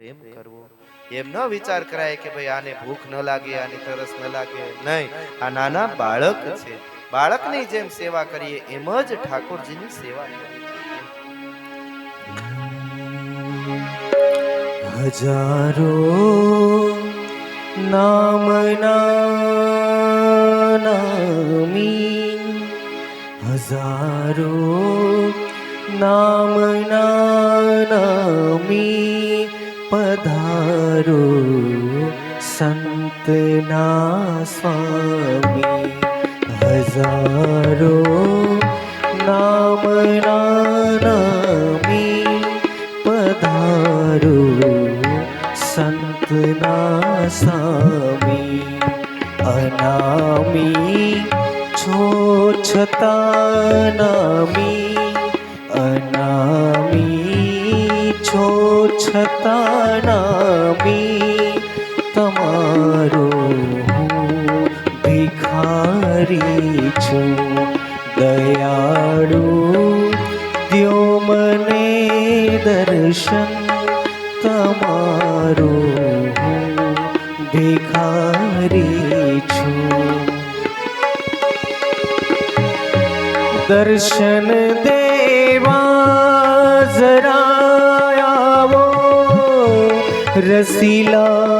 પ્રેમ કરવો એમ ન વિચાર કરાય કે ભાઈ આને ભૂખ ન લાગે, આને તરસ ન લાગે. નહીં, આ નાના બાળક છે. બાળકની જેમ સેવા કરીએ એમ જ ઠાકોરજીની સેવા કરવી. હજારો નામના નામી, હજારો નામના નામી, પધારો સંતના સ્વામી. હજારો નામના નામી, પધારો સંતના સ્વામી. અનામી છો છતાં નામી, અનામી છો છતાં નામી, તમારો હું ભિખારી છું. દયાળુ દ્યો મને દર્શન, તમારો હું ભિખારી છું. દર્શન દેવા જરા આવો, રસીલા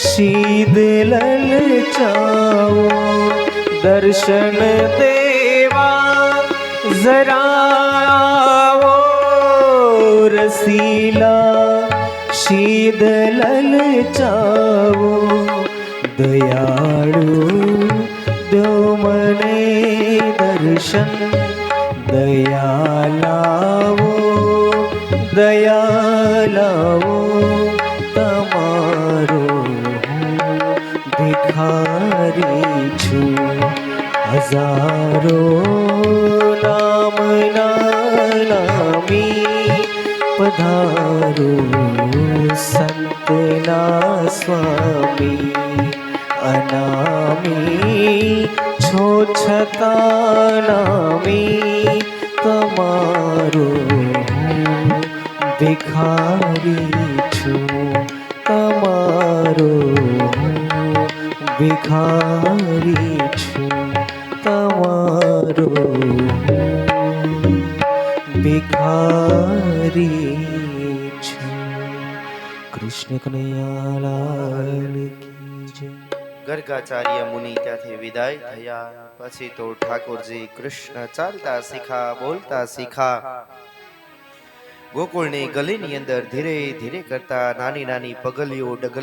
શીદ લલચાવો. દર્શન દેવા જરા આવો, રસીલા શીદ લલચાવો. દયાળુ દો મને દર્શન, દયા લાવો, દયા લાવો, તમારો હું ભિખારી છું. હજારો નામના નામી, પધારો સંતના સ્વામી. અનામી છો છતાં નામી, તમારો હું ભિખારી છું. તમારો હું ભિખારી છું. તમારો હું ભિખારી છું. કૃષ્ણ કનૈયાલાલ કી જય. ગર્ગાચાર્ય મુનિ ત્યાંથી વિદાય થયા. પછી તો ઠાકોરજી કૃષ્ણ ચાલતા શીખા, બોલતા શીખા. ગોકુળની ગલીની અંદર ધીરે ધીરે કરતા નાની નાની પગલીઓ ડગલી